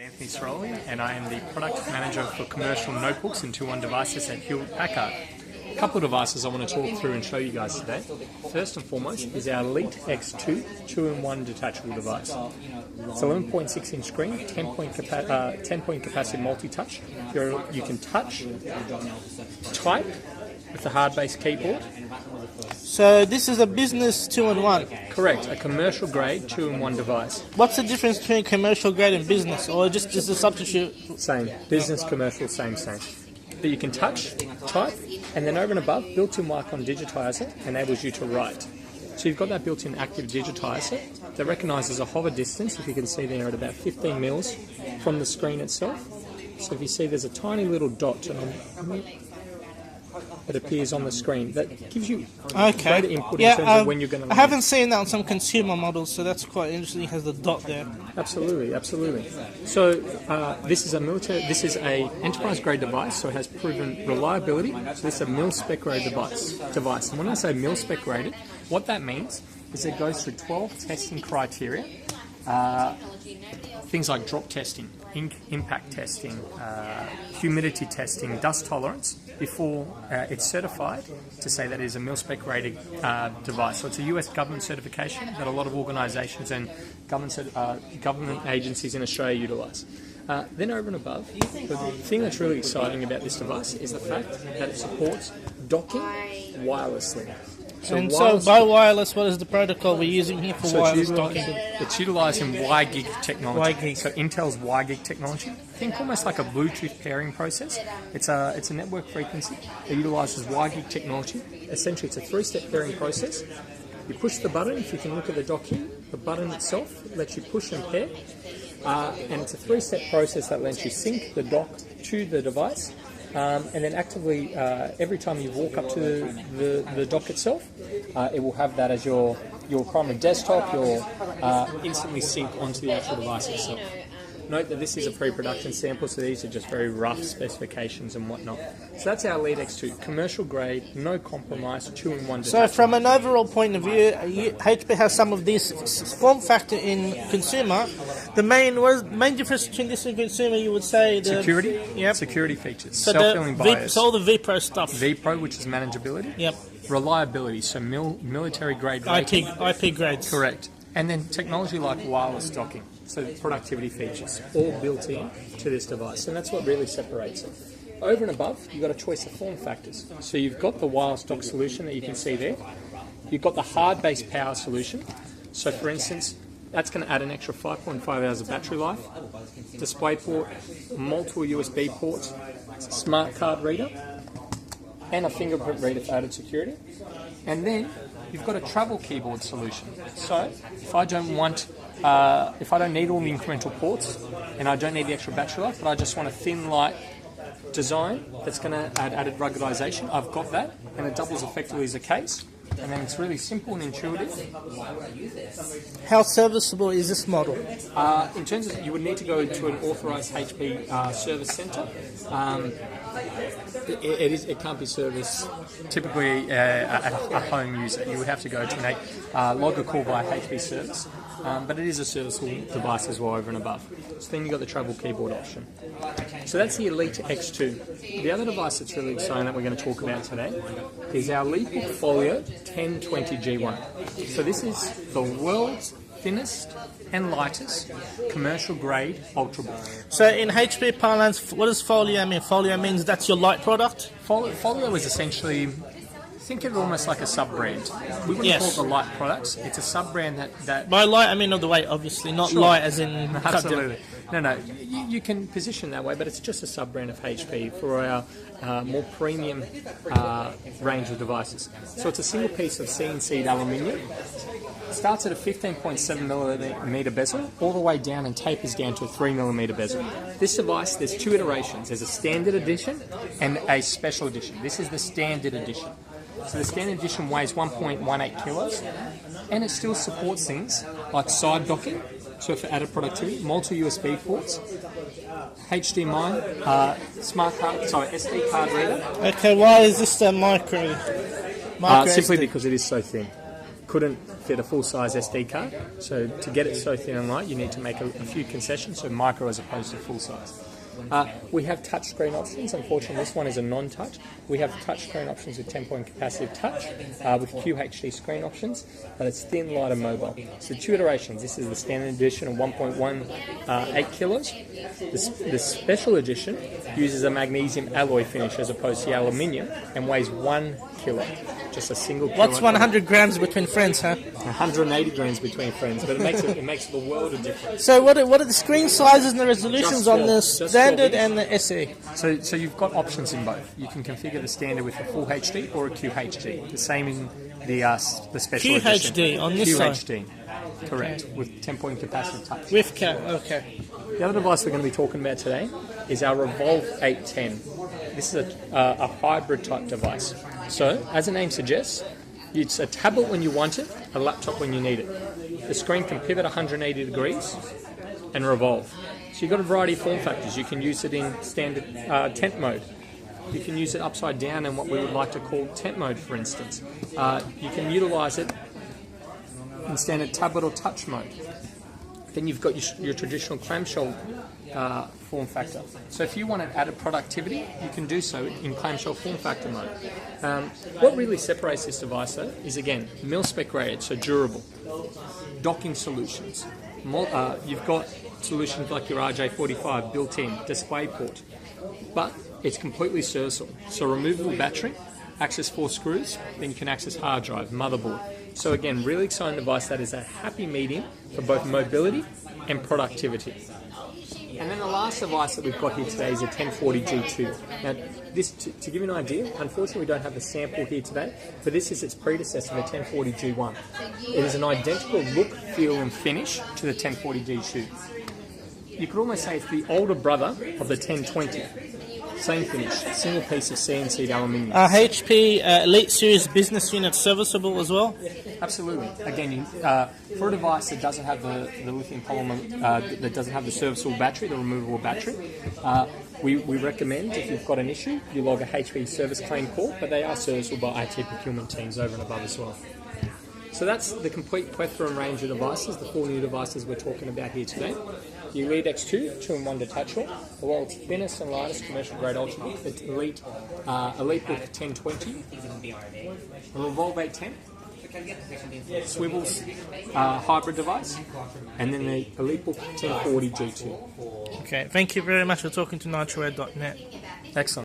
Anthony Strolley, and I am the product manager for commercial notebooks and 2-in-1 devices at Hewlett-Packard. A couple of devices I want to talk through and show you guys today. First and foremost is our Elite X2 2-in-1 detachable device. It's 11.6 inch screen, 10-point capacity multi-touch. You can touch, type with the hard-based keyboard. So this is a business 2-in-1? Correct, a commercial grade 2-in-1 device. What's the difference between commercial grade and business, or just a substitute? Same, business, commercial, same. But you can touch, type, and then over and above, built-in Icon digitizer enables you to write. So you've got that built-in active digitizer that recognises a hover distance, if you can see there, at about 15 mils from the screen itself. So if you see there's a tiny little dot that appears on the screen that gives you greater input in terms of when you're going to. I haven't seen that on some consumer models, so that's quite interesting. It has the dot there. Absolutely. So this is a enterprise grade device, so it has proven reliability. So this is a mil-spec grade device. And when I say mil-spec graded, what that means is it goes through 12 testing criteria. Things like drop testing, impact testing, humidity testing, dust tolerance, before it's certified to say that it is a mil-spec rated device. So it's a US government certification that a lot of organisations and government agencies in Australia utilise. Then over and above, the thing that's really exciting about this device is the fact that it supports docking wirelessly. So by wireless, what is the protocol we're using here for wireless docking? It's utilising WiGig technology. So Intel's WiGig technology. Think almost like a Bluetooth pairing process. It's a network frequency that utilises WiGig technology. Essentially, it's a 3-step pairing process. You push the button. If you can look at the dock here, the button itself lets you push and pair. And it's a 3-step process that lets you sync the dock to the device. And then actively, every time you walk up to the dock itself, it will have that as your primary desktop. You'll instantly sync onto the actual device itself. Note that this is a pre-production sample, so these are just very rough specifications and whatnot. So that's our Elite X2, commercial grade, no compromise, 2-in-1. So from an overall point of view, HP has some of these form factor in consumer. The main difference between this and consumer, you would say, security. Yep. Security features. So self-filling bias. So all the vPro stuff. vPro, which is manageability. Yep. Reliability, so military grade. IP grades. Correct. And then technology like wireless docking, so productivity features, all built in to this device, and that's what really separates it. Over and above, you've got a choice of form factors. So you've got the wireless dock solution that you can see there. You've got the hard-based power solution. So for instance, that's going to add an extra 5.5 hours of battery life. Display port, multiple USB ports, smart card reader, and a fingerprint reader for added security. And then you've got a travel keyboard solution. So if I don't need all the incremental ports and I don't need the extra battery life, but I just want a thin, light design that's going to add added ruggedization, I've got that, and it doubles effectively as a case. And then it's really simple and intuitive. How serviceable is this model? In terms of, you would need to go to an authorised HP service centre. It can't be serviced typically a home user. You would have to go to log a call by HP service. But it is a serviceable device as well over and above. So then you've got the travel keyboard option. So that's the Elite X2. The other device that's really exciting that we're going to talk about today is our Elitebook Folio 1020 G1. So this is the world's thinnest and lightest commercial grade Ultrabook. So in HP parlance, what does Folio mean? Folio means that's your light product? Folio is essentially, think of it almost like a sub-brand. We wouldn't call it the light products. It's a sub-brand that... By light, I mean of the weight, obviously, not light as in... Absolutely. No, you can position that way, but it's just a sub-brand of HP for our more premium range of devices. So it's a single piece of CNC'd aluminium. It starts at a 15.7mm bezel, all the way down and tapers down to a 3mm bezel. This device, there's 2 iterations. There's a standard edition and a special edition. This is the standard edition. So the standard edition weighs 1.18 kilos, and it still supports things like side docking, so for added productivity, multiple USB ports, HDMI, SD card reader. Okay, why is this a micro? Simply because it is so thin. couldn't fit a full-size SD card. So to get it so thin and light, you need to make a few concessions, so micro as opposed to full-size. We have touchscreen options. Unfortunately, this one is a non-touch. We have touchscreen options with 10-point capacitive touch, with QHD screen options, but it's thin, light, and mobile. So 2 iterations. This is the standard edition of 1.18 kilos. The special edition uses a magnesium alloy finish as opposed to aluminium and weighs 1 kilo. Just a single kilo. What's 100 grams between friends, huh? 180 grams between friends, but it makes the world of difference. So what are the screen sizes and the resolutions on the standard and the SE? So you've got options in both. You can configure the standard with a full HD or a QHD. The same in the special edition. QHD on this QHD, correct, with 10-point capacitive touch. With cap, okay. The other device we're going to be talking about today is our Revolve 810. This is a hybrid type device. So, as the name suggests, it's a tablet when you want it, a laptop when you need it. The screen can pivot 180 degrees and revolve. So you've got a variety of form factors. You can use it in standard tent mode. You can use it upside down in what we would like to call tent mode, for instance. You can utilise it in standard tablet or touch mode. Then you've got your traditional clamshell form factor. So if you want added productivity, you can do so in clamshell form factor mode. What really separates this device, though, is again mil-spec rated, so durable. Docking solutions. You've got solutions like your RJ45 built-in display port, but it's completely serviceable. So removable battery, access 4 screws, then you can access hard drive, motherboard. So again, really exciting device that is a happy medium for both mobility and productivity. And then the last device that we've got here today is a 1040 G2. Now, this, to give you an idea, unfortunately we don't have the sample here today, but this is its predecessor, the 1040 G1. It is an identical look, feel and finish to the 1040 G2. You could almost say it's the older brother of the 1020. Same finish, single piece of CNC aluminium. HP Elite Series business unit serviceable as well? Absolutely. Again, for a device that doesn't have the lithium polymer, that doesn't have the serviceable battery, the removable battery, we recommend, if you've got an issue, you log a HP service claim call, but they are serviceable by IT procurement teams over and above as well. So that's the complete plethora and range of devices, the 4 new devices we're talking about here today. The Elite X2, 2-in-1 detachable, the world's thinnest and lightest commercial grade Ultrabook, the Elitebook 1020, the Revolve 810, swivels hybrid device, and then the Elitebook 1040 G2. Okay, thank you very much for talking to nitrowear.net. Excellent.